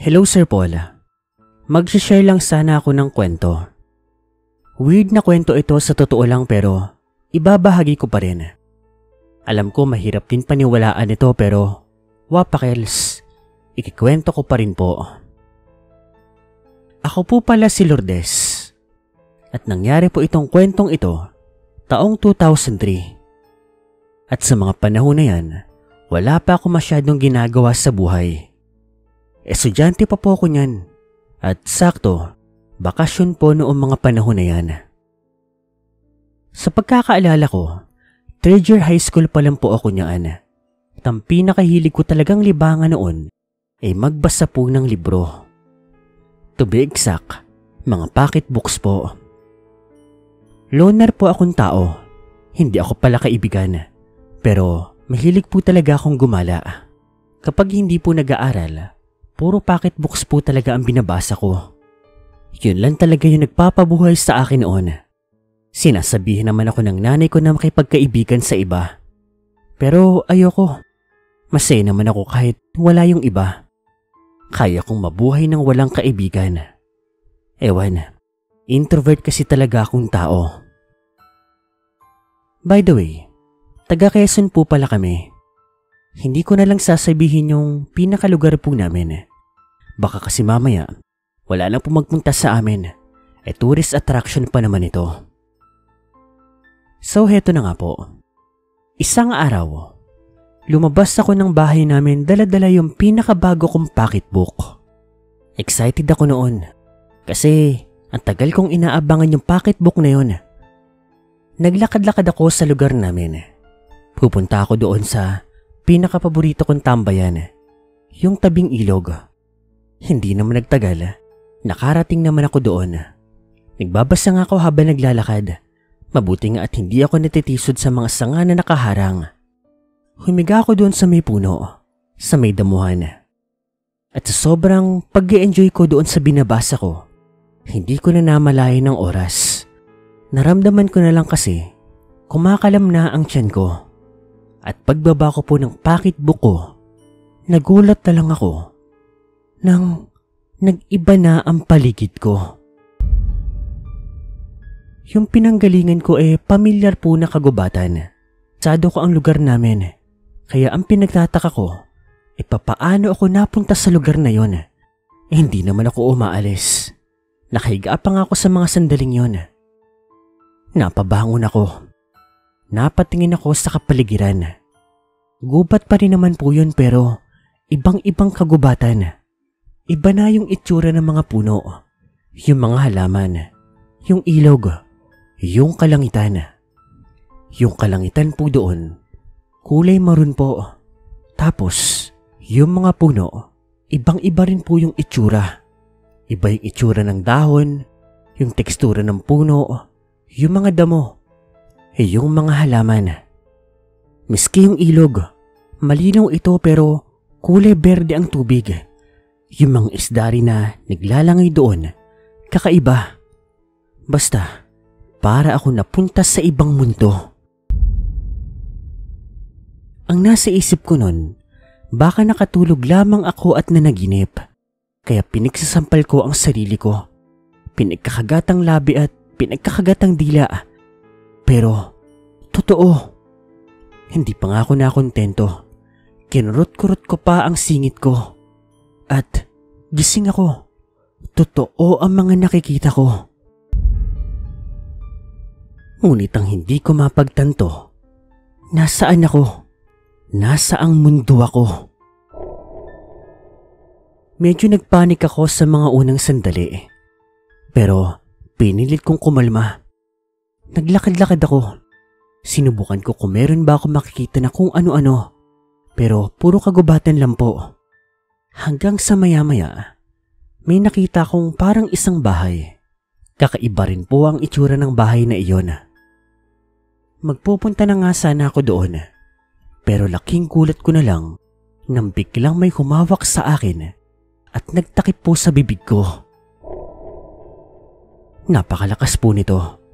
Hello Sir Paul. Mag-share lang sana ako ng kwento. Weird na kwento ito sa totoo lang pero ibabahagi ko pa rin. Alam ko mahirap din paniwalaan ito pero wapakels, ikikwento ko pa rin po. Ako po pala si Lourdes at nangyari po itong kwentong ito taong 2003. At sa mga panahon na yan, wala pa ako masyadong ginagawa sa buhay. Estudyante pa po ako niyan at sakto, bakasyon po noong mga panahon na yan. Sa pagkakaalala ko, 3rd year high school pa lang po ako niyan. At ang pinakahilig ko talagang libangan noon ay magbasa po ng libro. To be exact, mga pocketbooks po. Loner po akong tao, hindi ako pala kaibigan. Pero mahilig po talaga akong gumala. Kapag hindi po nag-aaral, puro pocketbooks po talaga ang binabasa ko. Yun lang talaga yung nagpapabuhay sa akin noon. Sinasabihin naman ako ng nanay ko na makipagkaibigan sa iba. Pero ayoko. Masaya naman ako kahit wala yung iba. Kaya kong mabuhay ng walang kaibigan. Ewan, introvert kasi talaga akong tao. By the way, taga Quezon po pala kami. Hindi ko na lang sasabihin yung pinakalugar po namin. Baka kasi mamaya, wala lang po magpunta sa amin. Tourist attraction pa naman ito. So heto na nga po. Isang araw, lumabas ako ng bahay namin dala-dala yung pinakabago kong pocketbook. Excited ako noon kasi ang tagal kong inaabangan yung pocketbook na yun. Naglakad-lakad ako sa lugar namin. Pupunta ako doon sa pinakapaborito kong tambayan, yung tabing ilog. Hindi naman nagtagal, nakarating naman ako doon. Nagbabasa nga ako habang naglalakad. Mabuti nga at hindi ako natitisod sa mga sanga na nakaharang. Humiga ako doon sa may puno, sa may damuhan. At sa sobrang pag-e-enjoy ko doon sa binabasa ko, hindi ko na namalayan ng oras. Naramdaman ko na lang kasi kumakalam na ang tiyan ko. At pagbaba ko po ng pocketbook ko, nagulat na lang ako nang nag-iba na ang paligid ko. Yung pinanggalingan ko pamilyar po na kagubatan. Sado ko ang lugar namin, kaya ang pinagtataka ko, papaano ako napunta sa lugar na yon? Hindi naman ako umaalis. Nakahiga pa nga ako sa mga sandaling yon. Napabangon ako. Napatingin ako sa kapaligiran. Gubat pa rin naman po yun pero ibang-ibang kagubatan. Iba na yung itsura ng mga puno, yung mga halaman, yung ilog, yung kalangitan. Yung kalangitan po doon, kulay maroon po. Tapos, yung mga puno, ibang-iba rin po yung itsura. Iba yung itsura ng dahon, yung tekstura ng puno, yung mga damo. Yung mga halaman. Miski yung ilog, malinaw ito pero kulay berde ang tubig. Yung mga isda rin na naglalangay doon, kakaiba. Basta, para ako napunta sa ibang mundo. Ang nasa isip ko nun, baka nakatulog lamang ako at nanaginip. Kaya pinagsasampal ko ang sarili ko. Pinagkakagatang labi at pinagkakagatang dila. Pero, totoo. Hindi pa nga ako nakontento. Kinurot-kurot ko pa ang singit ko. At, gising ako. Totoo ang mga nakikita ko. Ngunit ang hindi ko mapagtanto, nasaan ako? Nasaang mundo ako? Medyo nagpanik ako sa mga unang sandali. Pero, pinilit kong kumalma. Naglakad-lakad ako. Sinubukan ko kung meron ba ako makikita na kung ano-ano. Pero puro kagubatan lang po. Hanggang sa maya-maya, may nakita kong parang isang bahay. Kakaiba rin po ang itsura ng bahay na iyon. Magpupunta na nga sana ako doon. Pero laking gulat ko na lang nang biglang may humawak sa akin at nagtakip po sa bibig ko. Napakalakas po nito.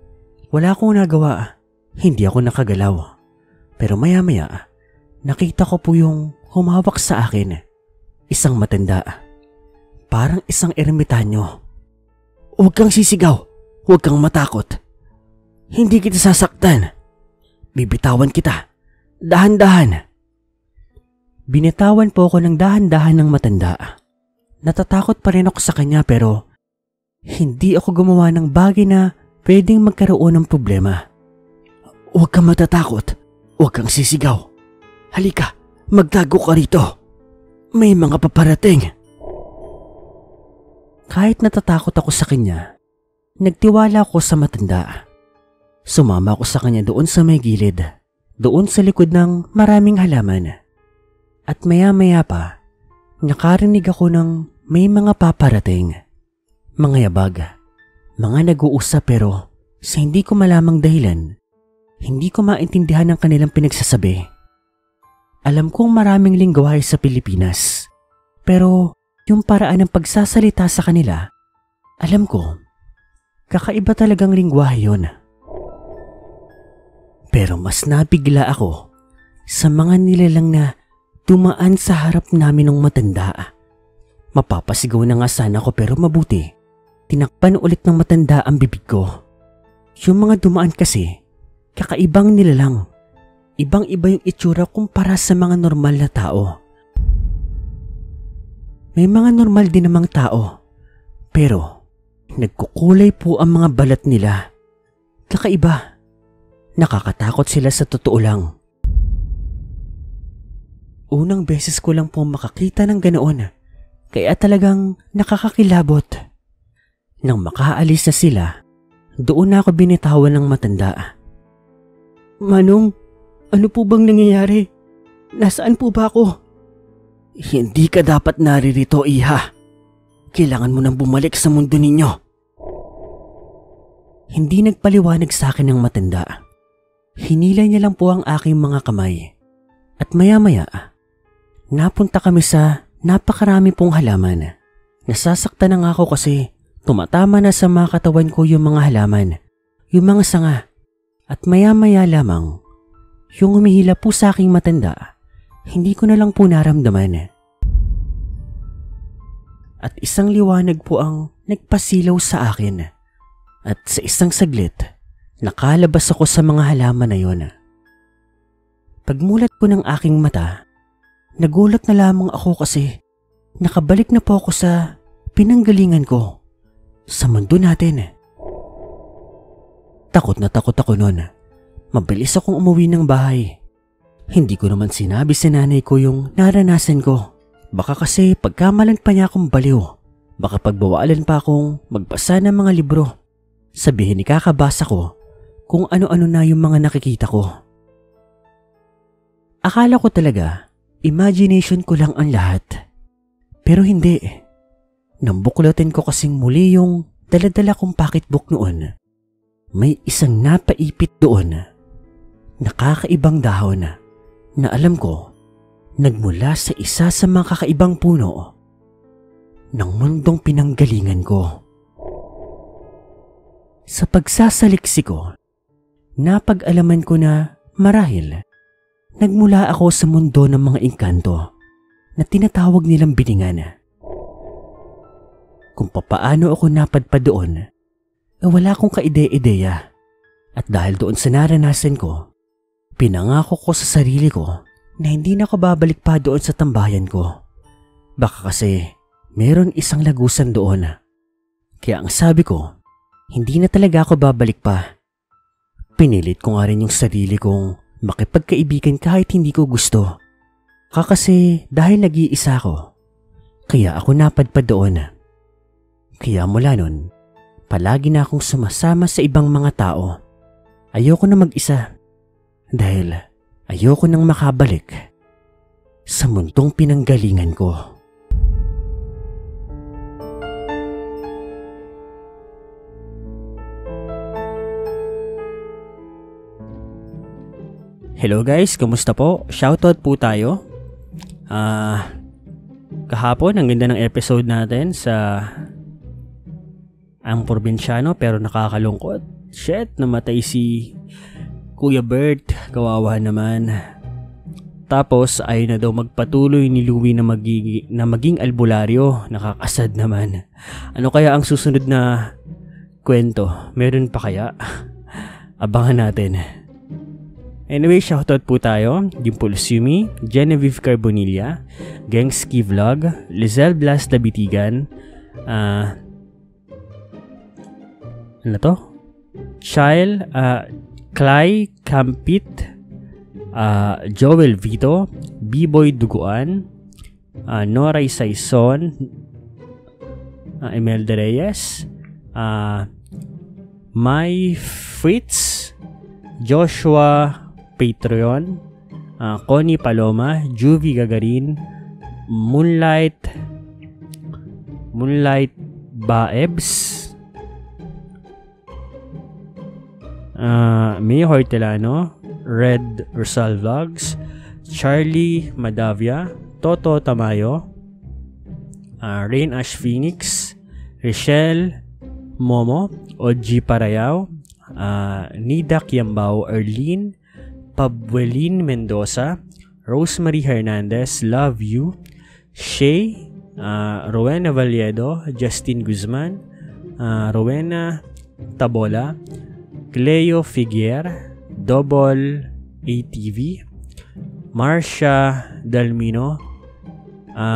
Wala akong nagawa. Hindi ako nakagalaw. Pero maya-maya, nakita ko po yung humawak sa akin. Isang matanda. parang isang ermitanyo. Huwag kang sisigaw, huwag kang matakot. Hindi kita sasaktan. Bibitawan kita, dahan-dahan. Binitawan po ako ng dahan-dahan ng matanda. Natatakot pa rin ako sa kanya pero hindi ako gumawa ng bagay na pwedeng magkaroon ng problema. Huwag kang matatakot, huwag kang sisigaw. Halika, magtago ka rito. May mga paparating. Kahit natatakot ako sa kanya, nagtiwala ako sa matanda. Sumama ako sa kanya doon sa may gilid, doon sa likod ng maraming halaman. At maya-maya pa, nakarinig ako ng may mga paparating. Mga yabag, mga nag-uusap pero sa hindi ko malamang dahilan, hindi ko maintindihan ang kanilang pinagsasabi. Alam kong maraming lingwahe sa Pilipinas, pero yung paraan ng pagsasalita sa kanila, alam ko, kakaiba talagang lingwahe yun. Pero mas nabigla ako sa mga nilalang na dumaan sa harap namin ng matanda. Mapapasigaw na nga sana ako pero mabuti, tinakpan ulit ng matanda ang bibig ko. Yung mga dumaan kasi, kakaibang nilalang. Ibang-iba yung itsura kumpara sa mga normal na tao. May mga normal din namang tao, pero nagkukulay po ang mga balat nila. Kakaiba. Nakakatakot sila sa totoo lang. Unang beses ko lang po makakita ng ganoon, kaya talagang nakakakilabot. Nang makaalis na sila, doon na ako binitawan ng matanda. Manong, ano po bang nangyayari? Nasaan po ba ako? Hindi ka dapat naririto, iha. Kailangan mo nang bumalik sa mundo ninyo. Hindi nagpaliwanag sa akin ng matanda. Hinilay niya lang po ang aking mga kamay. At maya-maya, napunta kami sa napakarami pong halaman. Nasasaktan na nga ako kasi tumatama na sa mga katawan ko yung mga halaman, yung mga sanga. At maya-maya lamang, yung humihila po sa aking matanda, hindi ko na lang po naramdaman. At isang liwanag po ang nagpasilaw sa akin. At sa isang saglit, nakalabas ako sa mga halaman na yon. Pagmulat ko ng aking mata, nagulat na lamang ako kasi nakabalik na po ako sa pinanggalingan ko, sa mundo natin. Takot na takot ako noon. Mabilis akong umuwi ng bahay. Hindi ko naman sinabi sa nanay ko yung naranasan ko. Baka kasi pagkamalan pa niya akong baliw. Baka pagbawalan pa akong magbasa ng mga libro. Sabihin ni kakabasa ko kung ano-ano na yung mga nakikita ko. Akala ko talaga, imagination ko lang ang lahat. Pero hindi. Nang buklatin ko kasing muli yung daladala kong pocketbook noon, may isang napaipit doon. Nakakaibang dahon na alam ko nagmula sa isa sa mga kakaibang puno ng mundong pinanggalingan ko. Sa pagsasaliksik ko, napag-alaman ko na marahil nagmula ako sa mundo ng mga engkanto na tinatawag nilang biningan. Kung papaano ako napadpad doon, wala akong kaide-ideya. At dahil doon sa naranasan ko, pinangako ko sa sarili ko na hindi na ako babalik pa doon sa tambayan ko. Baka kasi meron isang lagusan doon. Kaya ang sabi ko, hindi na talaga ako babalik pa. Pinilit ko nga rin yung sarili kong makipagkaibigan kahit hindi ko gusto. Kasi dahil nag-iisa ako, kaya ako napadpad doon. Kaya mula nun, palagi na akong sumasama sa ibang mga tao. Ayoko na mag-isa. Dahil ayoko nang makabalik sa mundong pinanggalingan ko. Hello guys, kumusta po? Shoutout po tayo. Kahapon, ang ganda ng episode natin sa Ang Probinsyano pero nakakalungkot. Shit, namatay si Kuya Bert, kawawa naman. Tapos ay na daw magpatuloy ni Louie na maging albularyo. Nakakasad naman. Ano kaya ang susunod na kwento? Meron pa kaya? Abangan natin. Anyway, shoutout po tayo. Dimple Sumi, Genevieve Carbonilla, Gengski Vlog, Lizelle Blas Dabitigan, ano to? Child, Clay Campit, Joel Vito, B-Boy Duguan, Noray Saison, Imelda Reyes, Mai Fritz, Joshua Patreon, Connie Paloma, Juvie Gagarin, Moonlight Baebs, May Hortelano, Red Rosal Vlogs, Charlie Madavia, Toto Tamayo, Rain Ash Phoenix, Richelle Momo, OG Parayao, Nida Kiambao, Erlene, Pabuelin Mendoza, Rosemary Hernandez, Love You, Shay, Rowena Valledo, Justin Guzman, Rowena Tabola, Cleo Figuer, Double ATV, Marcia Dalmino,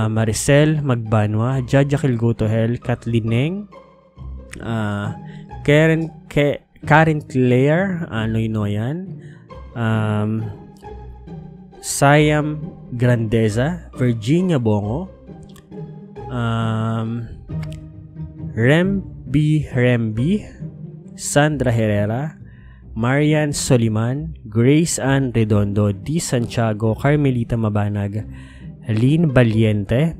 Maricel Magbanwa, Jaja Kilgotohel, Kathleen Neng, Karen Claire, Noynoyan, Siam Grandeza, Virginia Bongo, Rembi, Sandra Herrera, Marian Soliman, Grace Ann Redondo, D. Santiago, Carmelita Mabanag, Lynn Valiente,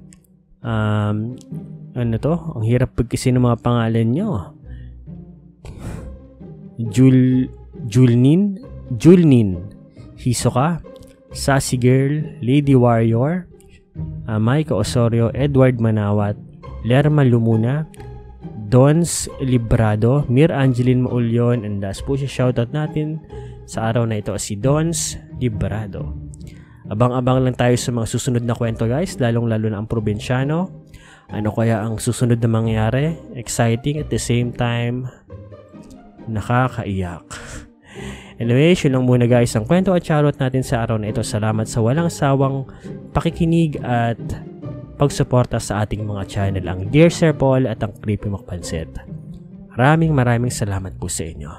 ano to? Ang hirap pagkisin ng mga pangalan nyo. Julnin, Hisoka, Sassy Girl, Lady Warrior, Maika Osorio, Edward Manawat, Lerma Lumuna, Dons Librado, Mir Angeline Maulyon, and last po siya shoutout natin sa araw na ito si Dons Librado. Abang-abang lang tayo sa mga susunod na kwento guys, lalong-lalo na ang probinsyano. Ano kaya ang susunod na mangyari? Exciting at the same time nakakaiyak. Anyway, yun lang muna guys ang kwento at charot natin sa araw na ito. Salamat sa walang sawang pakikinig at pagsuporta sa ating mga channel, ang Dear Sir Paul at ang Creepy Makpansit. Maraming salamat po sa inyo.